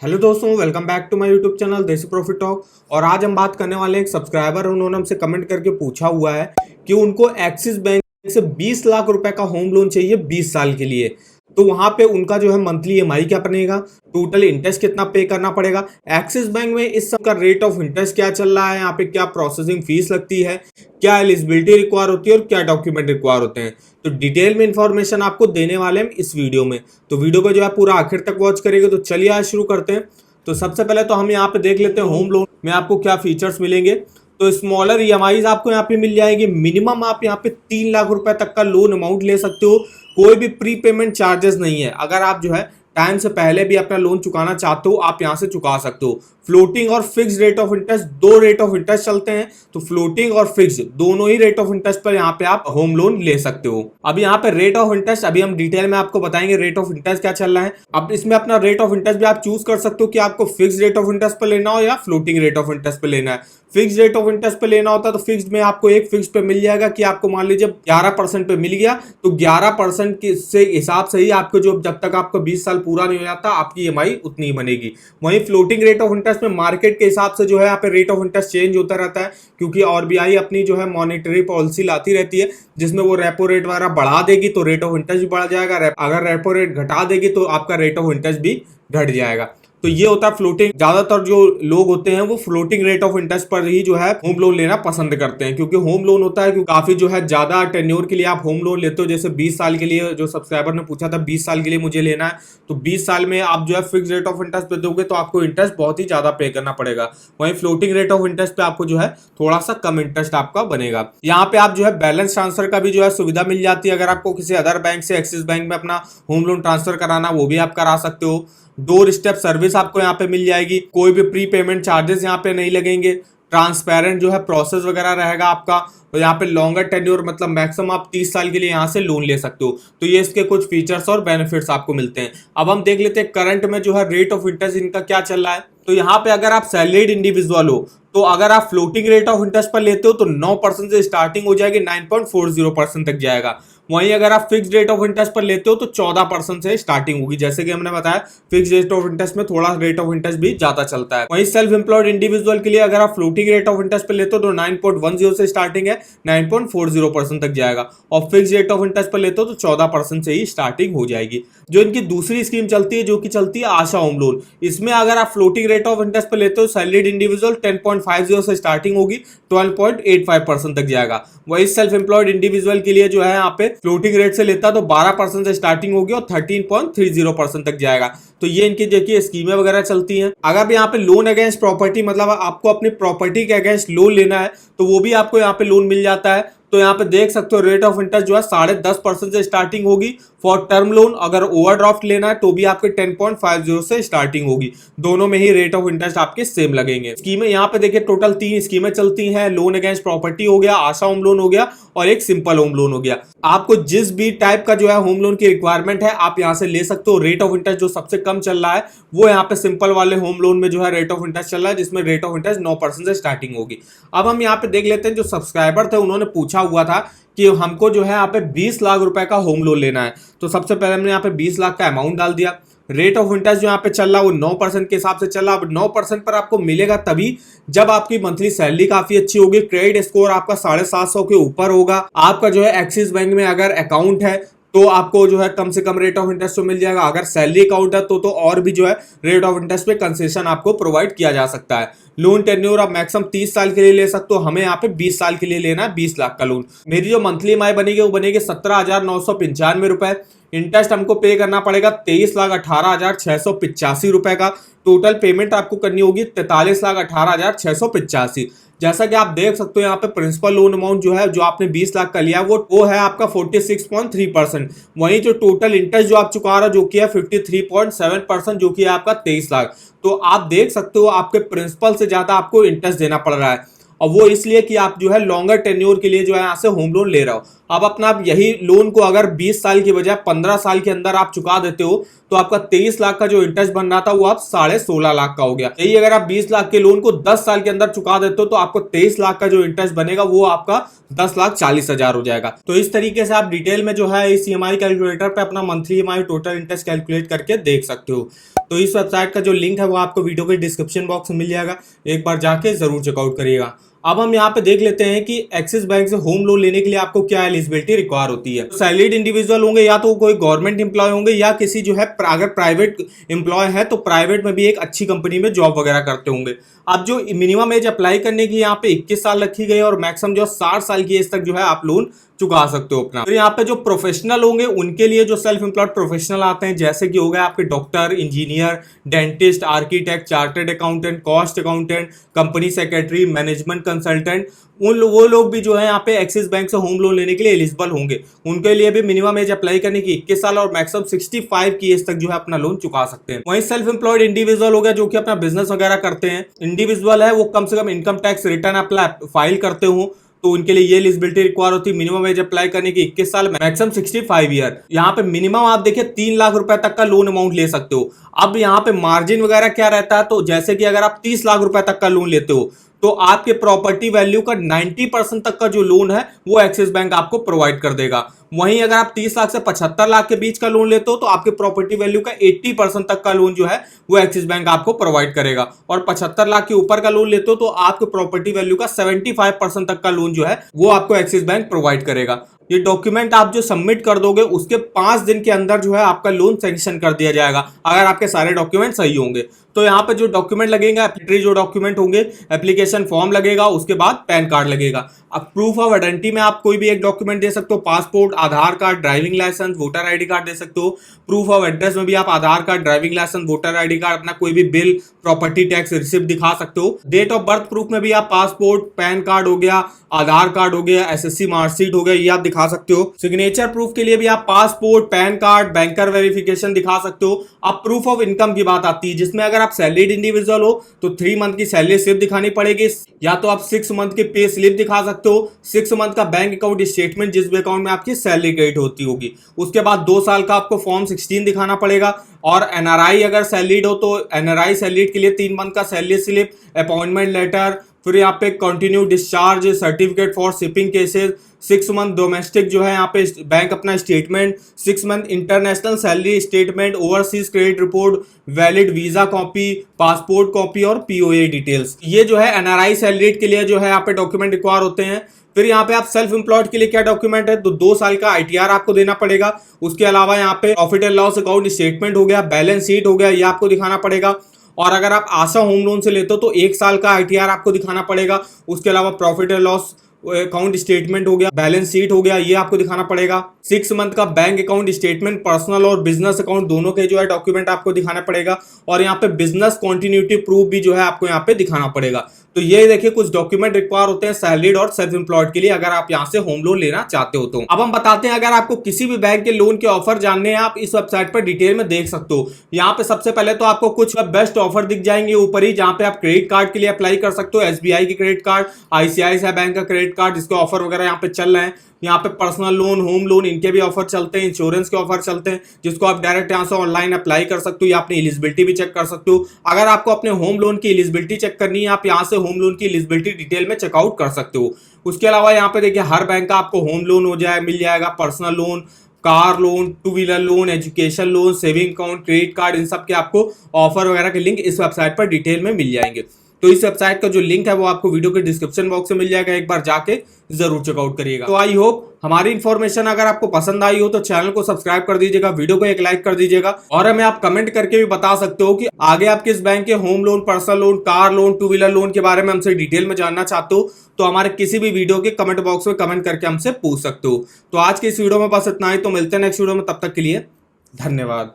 Hello दोस्तों, welcome back to my YouTube channel Desi profit talk. और आज हम बात करने वाले हैं एक सब्सक्राइबर, उन्होंने हमसे कमेंट करके पूछा हुआ है कि उनको एक्सिस बैंक से 20 लाख रुपए का होम लोन चाहिए 20 साल के लिए। तो वहां पे उनका जो है मंथली ईएमआई क्या बनेगा, टोटल इंटरेस्ट कितना पे करना पड़ेगा, एक्सिस बैंक में इस सब का रेट ऑफ इंटरेस्ट क्या चल रहा है, यहाँ पे क्या प्रोसेसिंग फीस लगती है, क्या एलिजिबिलिटी रिक्वायर होती है और क्या डॉक्यूमेंट रिक्वायर होते हैं, तो डिटेल में इंफॉर्मेशन आपको देने वाले हैं इस वीडियो में। तो वीडियो को जो है पूरा आखिर तक वॉच करेंगे। तो चलिए आज शुरू करते हैं। तो सबसे पहले तो हम यहाँ पे देख लेते हैं होम लोन में आपको क्या फीचर्स मिलेंगे। तो स्मॉलर ईएमआईज आपको यहाँ पे मिल जाएगी। मिनिमम आप यहाँ पे 3 लाख रुपए तक का लोन अमाउंट ले सकते हो। कोई भी प्री पेमेंट चार्जेस नहीं है। अगर आप जो है टाइम से पहले भी अपना लोन चुकाना चाहते हो, आप यहाँ से चुका सकते हो। फ्लोटिंग और फिक्स रेट ऑफ इंटरेस्ट, दो रेट ऑफ इंटरेस्ट चलते हैं। तो फ्लोटिंग और फिक्स दोनों ही रेट ऑफ इंटरेस्ट पर यहाँ पे आप होम लोन ले सकते हो। अब यहाँ पे रेट ऑफ इंटरेस्ट अभी हम डिटेल में आपको बताएंगे रेट ऑफ इंटरेस्ट क्या चल रहा है। अब इसमें अपना रेट ऑफ इंटरेस्ट भी आप चूज कर सकते हो कि आपको फिक्स रेट ऑफ इंटरेस्ट पर लेना हो या फ्लोटिंग रेट ऑफ इंटरेस्ट पर लेना है। फिक्स रेट ऑफ इंटरेस्ट पे लेना होता है तो फिक्स में आपको एक फिक्स पे मिल जाएगा कि आपको मान लीजिए 11% पे मिल गया, तो 11% के से हिसाब से ही आपको जो जब तक आपका 20 साल पूरा नहीं हो जाता आपकी ईएमआई उतनी ही बनेगी। वहीं फ्लोटिंग रेट ऑफ इंटरेस्ट में मार्केट के हिसाब से जो है यहाँ पे रेट ऑफ इंटरेस्ट चेंज होता रहता है, क्योंकि आरबीआई अपनी जो है मॉनेटरी पॉलिसी लाती रहती है जिसमें वो रेपो रेट वगैरह बढ़ा देगी तो रेट ऑफ इंटरेस्ट भी बढ़ जाएगा, अगर रेपो रेट घटा देगी तो आपका रेट ऑफ इंटरेस्ट भी घट जाएगा। तो ये होता है फ्लोटिंग। ज्यादातर जो लोग होते हैं वो फ्लोटिंग रेट ऑफ इंटरेस्ट पर ही जो है होम लोन लेना पसंद करते हैं, क्योंकि होम लोन होता है कि काफी जो है ज्यादा टेन्योर के लिए आप होम लोन लेते हो। जैसे 20 साल के लिए, जो सब्सक्राइबर ने पूछा था 20 साल के लिए मुझे लेना है, तो 20 साल में आप जो है फिक्स रेट ऑफ इंटरेस्ट पे दोगे तो आपको इंटरेस्ट बहुत ही ज्यादा पे करना पड़ेगा। वहीं फ्लोटिंग रेट ऑफ इंटरेस्ट पे आपको जो है थोड़ा सा कम इंटरेस्ट आपका बनेगा। यहाँ पे आप जो है बैलेंस ट्रांसफर का भी जो है सुविधा मिल जाती है। अगर आपको किसी अदर बैंक से एक्सिस बैंक में अपना होम लोन ट्रांसफर कराना, वो भी आप करा सकते हो। डोर स्टेप सर्विस आपको यहाँ पे मिल जाएगी। कोई भी प्री पेमेंट चार्जेस यहाँ पे नहीं लगेंगे। ट्रांसपेरेंट जो है प्रोसेस वगैरह रहेगा आपका। तो यहाँ पे लॉन्गर टेन्योर, मतलब मैक्सिमम आप 30 साल के लिए यहाँ से लोन ले सकते हो। तो ये इसके कुछ फीचर्स और बेनिफिट्स आपको मिलते हैं। अब हम देख लेते हैं करंट में जो है रेट ऑफ इंटरेस्ट इनका क्या चल रहा है। तो यहाँ पे अगर आप सैलरीड इंडिविजुअल हो तो अगर आप फ्लोटिंग रेट ऑफ इंटरेस्ट पर लेते हो तो 9% से स्टार्टिंग हो जाएगी, 9.40% तक जाएगा। वहीं अगर आप फिक्स रेट ऑफ इंटरेस्ट पर लेते हो तो 14% से स्टार्टिंग होगी। जैसे कि हमने बताया फिक्स रेट ऑफ इंटरेस्ट में थोड़ा रेट ऑफ इंटरेस्ट भी ज्यादा चलता है। वहीं सेल्फ एम्प्लॉयड इंडिविजुअल के लिए अगर आप फ्लोटिंग रेट ऑफ इंटरेस्ट पर लेते हो तो 9.10 से स्टार्टिंग है, 9.40% तक जाएगा। और फिक्स रेट ऑफ इंटरेस्ट पर लेते हो तो 14% से ही स्टार्टिंग हो जाएगी। जो इनकी दूसरी स्कीम चलती है, जो कि चलती है आशा होम लोन, इसमें अगर आप फ्लोटिंग रेट ऑफ इंटरेस्ट पर लेते हो सैलरीड इंडिविजुअल 10.50 से स्टार्टिंग होगी, 12.85% तक जाएगा। वही सेल्फ एम्प्लॉयड इंडिविजुअल के लिए जो है यहाँ पे फ्लोटिंग रेट से लेता है तो 12% से स्टार्टिंग होगी और 13.30% तक जाएगा। तो ये इनकी देखिए स्कीमें वगैरह चलती हैं। अगर यहाँ पे लोन अगेंस्ट प्रॉपर्टी, मतलब आपको अपनी प्रॉपर्टी के अगेंस्ट लोन लेना है तो वो भी आपको यहाँ पे लोन मिल जाता है। तो यहाँ पे देख सकते हो रेट ऑफ इंटरेस्ट जो है 10.5% से स्टार्टिंग होगी फॉर टर्म लोन। अगर ओवरड्राफ्ट लेना है तो भी आपके 10.50 से स्टार्टिंग होगी। दोनों में ही रेट ऑफ इंटरेस्ट आपके सेम लगेंगे। स्कीमें यहाँ पे देखिए टोटल 3 स्कीमें चलती हैं। लोन अगेंस्ट प्रॉपर्टी हो गया, आशा होम लोन हो गया और एक सिंपल होम लोन हो गया। आपको जिस भी टाइप का जो है होम लोन की रिक्वायरमेंट है आप यहाँ से ले सकते हो। रेट ऑफ इंटरेस्ट जो सबसे कम चल रहा है वो यहाँ पे सिंपल वाले होम लोन में जो है रेट ऑफ इंटरेस्ट चल रहा है, जिसमें रेट ऑफ इंटरेस्ट 9% से स्टार्टिंग होगी। अब हम यहाँ पे देख लेते हैं, जो सब्सक्राइबर थे उन्होंने पूछा हुआ था कि हमको जो है यहाँ पे 20 लाख रुपए का होम लोन लेना है। तो सबसे पहले हमने यहाँ पे 20 लाख का अमाउंट डाल दिया। रेट ऑफ इंटरेस्ट जो यहाँ पे चल रहा है वो 9% के हिसाब से चल रहा है। अब 9% पर आपको मिलेगा तभी जब आपकी मंथली सैलरी काफी अच्छी होगी, क्रेडिट स्कोर आपका 750 के ऊपर होगा, आपका जो है एक्सिस बैंक में अगर अकाउंट है तो आपको जो है कम से कम रेट ऑफ इंटरेस्ट तो मिल जाएगा। अगर सैलरी अकाउंट है तो और भी जो है रेट ऑफ इंटरेस्ट पे कंसेशन आपको प्रोवाइड किया जा सकता है। लोन टेन्योर आप मैक्सिमम 30 साल के लिए ले सकते हो। हमें यहाँ पे 20 साल के लिए लेना है 20 लाख का लोन। मेरी जो मंथली ईएमआई बनेगी वो बनेगी 17,995 रुपए। इंटरेस्ट हमको पे करना पड़ेगा 23,18,685 रुपए का। टोटल पेमेंट आपको करनी होगी 43,18,685। जैसा कि आप देख सकते हो यहाँ पे प्रिंसिपल लोन अमाउंट जो है, जो आपने 20 लाख का लिया वो है आपका 46.3%। वहीं जो टोटल इंटरेस्ट जो आप चुका रहे हो जो कि है 53.7%, जो कि है आपका 23 लाख। तो आप देख सकते हो आपके प्रिंसिपल से ज्यादा आपको इंटरेस्ट देना पड़ रहा है, और वो इसलिए कि आप जो है लॉन्गर टेन्योर के लिए जो है यहाँ से होम लोन ले रहे हो। अब अपना आप यही लोन को अगर 20 साल की बजाय 15 साल के अंदर आप चुका देते हो तो आपका 23 लाख का जो इंटरेस्ट बन रहा था वो आप 16.5 लाख का हो गया। यही अगर आप 20 लाख के लोन को 10 साल के अंदर चुका देते हो तो आपको 23 लाख का जो इंटरेस्ट बनेगा वो आपका 10,40,000 हो जाएगा। तो इस तरीके से आप डिटेल में जो है इस ईएमआई कैलकुलेटर पे अपना monthly EMI total interest calculate करके देख सकते हो। तो इस वेबसाइट का जो लिंक है वो आपको वीडियो के डिस्क्रिप्शन बॉक्स में मिल जाएगा, एक बार जाके जरूर चेकआउट करिएगा। अब हम यहाँ पे देख लेते हैं कि एक्सिस बैंक से होम लोन लेने के लिए आपको क्या एलिजिबिलिटी रिक्वायर होती है। सैलरीड इंडिविजुअल होंगे या तो कोई गवर्नमेंट एम्प्लॉय होंगे या किसी जो है अगर प्राइवेट एम्प्लॉय है तो प्राइवेट में भी एक अच्छी कंपनी में जॉब वगैरह करते होंगे। अब जो मिनिमम एज अप्लाई करने की यहाँ पे 21 साल रखी गई है और मैक्सिमम जो 60 साल की एज तक जो है आप लोन चुका सकते हो अपना। तो यहाँ पे जो प्रोफेशनल होंगे उनके लिए जो सेल्फ एम्प्लॉयड प्रोफेशनल आते हैं जैसे कि हो गए आपके doctor, engineer, dentist, architect, chartered accountant, cost accountant, company secretary, management consultant, वो लोग भी जो है यहाँ पे एक्सिस बैंक से होम लोन लेने के लिए एलिजिबल होंगे। उनके लिए भी मिनिमम एज अप्लाई करने की 21 साल और मैक्सिमम 65 की एज तक जो है अपना लोन चुका सकते हैं। वहीं सेल्फ एम्प्लॉयड इंडिविजुअल हो गया जो कि अपना बिजनेस वगैरह करते हैं। इंडिविजुअल है वो कम से कम income tax return apply file करते हो तो उनके लिए ये एलिजिबिलिटी रिक्वायर होती है। मिनिमम एज अप्लाई करने की 21 साल, मैक्सिमम 65 ईयर। यहाँ पे मिनिमम आप देखिए 3 लाख रुपए तक का लोन अमाउंट ले सकते हो। अब यहाँ पे मार्जिन वगैरह क्या रहता है, तो जैसे कि अगर आप 30 लाख रुपए तक का लोन लेते हो तो आपके प्रॉपर्टी वैल्यू का 90% तक का जो लोन है वो एक्सिस बैंक आपको प्रोवाइड कर देगा। वहीं अगर आप 30 लाख से 75 लाख के बीच का लोन लेते हो तो आपके प्रॉपर्टी वैल्यू का 80% तक का लोन जो है वो एक्सिस बैंक आपको प्रोवाइड करेगा। और 75 लाख के ऊपर का लोन लेते हो तो आपके प्रॉपर्टी वैल्यू का 75% तक का लोन जो है वो आपको एक्सिस बैंक प्रोवाइड करेगा। ये डॉक्यूमेंट आप जो सबमिट कर दोगे उसके 5 दिन के अंदर जो है आपका लोन सैंक्शन कर दिया जाएगा अगर आपके सारे डॉक्यूमेंट सही होंगे। तो यहाँ पे जो डॉक्यूमेंट लगेगा जो डॉक्यूमेंट होंगे, एप्लीकेशन फॉर्म लगेगा, उसके बाद पैन कार्ड लगेगा। अब प्रूफ ऑफ आइडेंटिटी में आप कोई भी एक डॉक्यूमेंट दे सकते हो, passport, Aadhaar card, driving licence, voter ID card दे सकते हो। प्रूफ ऑफ एड्रेस में भी आप Aadhaar card, driving licence, voter ID card, अपना कोई भी बिल, प्रॉपर्टी टैक्स रिसिप्ट दिखा सकते हो। डेट ऑफ बर्थ प्रूफ में भी आप पासपोर्ट, पैन कार्ड हो गया, आधार कार्ड हो गया, एसएससी मार्कशीट हो गया, ये आप दिखा सकते हो। सिग्नेचर प्रूफ के लिए भी आप passport, pan card, banker verification दिखा सकते हो। अब प्रूफ ऑफ इनकम की बात आती है जिसमें अगर आप सैलरीड इंडिविजुअल हो तो 3 मंथ की सैलरी स्लिप दिखानी पड़ेगी, या तो आप 6 मंथ की पे स्लिप दिखा सकते हो, 6 मंथ का बैंक अकाउंट स्टेटमेंट जिस भी अकाउंट में आपकी सैलरी क्रेडिट होती होगी। उसके बाद 2 साल का आपको फॉर्म 16 दिखाना पड़ेगा। और एनआरआई अगर सैलरीड हो तो एनआरआई सैलरीड के लिए 3 मंथ का सैलरी स्लिप, अपॉइंटमेंट लेटर, फिर यहाँ पे continue discharge certificate for shipping cases, 6 month domestic जो है यहाँ पे बैंक अपना statement, 6 month international salary statement, overseas credit report, valid visa copy, passport copy और पीओए डिटेल्स। ये जो है एनआरआई सैलरी के लिए जो है यहाँ पे डॉक्यूमेंट रिक्वायर होते हैं। फिर यहाँ पे आप सेल्फ एम्प्लॉयड के लिए क्या डॉक्यूमेंट है, तो 2 साल का आईटीआर आपको देना पड़ेगा। उसके अलावा यहाँ पे profit and loss account statement हो गया, बैलेंस शीट हो गया, ये आपको दिखाना पड़ेगा। और अगर आप आशा होम लोन से लेते हो तो 1 साल का आईटीआर आपको दिखाना पड़ेगा। उसके अलावा profit and loss account statement हो गया, बैलेंस शीट हो गया, ये आपको दिखाना पड़ेगा। 6 मंथ का बैंक अकाउंट स्टेटमेंट, पर्सनल और बिजनेस अकाउंट दोनों के जो है डॉक्यूमेंट आपको दिखाना पड़ेगा। और यहाँ पे बिजनेस कॉन्टिन्यूटी प्रूफ भी जो है आपको यहाँ पे दिखाना पड़ेगा। तो ये देखिए कुछ डॉक्यूमेंट रिक्वायर होते हैं सैलरीड और सेल्फ एम्प्लॉयड के लिए अगर आप यहाँ से होम लोन लेना चाहते हो तो। अब हम बताते हैं अगर आपको किसी भी बैंक के लोन के ऑफर जानने हैं आप इस वेबसाइट पर डिटेल में देख सकते हो। यहाँ पे सबसे पहले तो आपको कुछ बेस्ट ऑफर दिख जाएंगे ऊपर ही, जहाँ पे आप क्रेडिट कार्ड के लिए अप्लाई कर सकते हो। एसबीआई की क्रेडिट कार्ड, आईसीआईसीआई बैंक का क्रेडिट कार्ड जिसके ऑफर वगैरह यहाँ पे चल रहे हैं। यहाँ पे पर्सनल लोन, होम लोन इनके भी ऑफर चलते हैं, इंश्योरेंस के ऑफर चलते हैं जिसको आप डायरेक्ट यहाँ से ऑनलाइन अप्लाई कर सकते हो या अपनी एलिजिबिलिटी भी चेक कर सकते हो। अगर आपको अपने होम लोन की एलिजिबिलिटी चेक करनी है आप यहाँ से होम लोन की एलिजिबिलिटी डिटेल में चेकआउट कर सकते हो। उसके अलावा यहाँ पे देखिए हर बैंक का आपको होम लोन मिल जाएगा, personal loan, car loan, 2 wheeler loan, education loan, saving account, credit card, इन सब के आपको ऑफर वगैरह के लिंक इस वेबसाइट पर डिटेल में मिल जाएंगे। तो इस वेबसाइट का जो लिंक है वो आपको वीडियो के डिस्क्रिप्शन बॉक्स में मिल जाएगा, एक बार जाके जरूर चेकआउट करिएगा। तो आई होप हमारी इन्फॉर्मेशन अगर आपको पसंद आई हो तो चैनल को सब्सक्राइब कर दीजिएगा, वीडियो को एक लाइक कर दीजिएगा और हमें आप कमेंट करके भी बता सकते हो कि आगे आप किस बैंक के home loan, personal loan, car loan, 2 wheeler loan के बारे में हमसे डिटेल में जानना चाहते हो तो हमारे किसी भी वीडियो के कमेंट बॉक्स में कमेंट करके हमसे पूछ सकते हो। तो आज के इस वीडियो में बस इतना ही, तो मिलते हैं नेक्स्ट वीडियो में, तब तक के लिए धन्यवाद।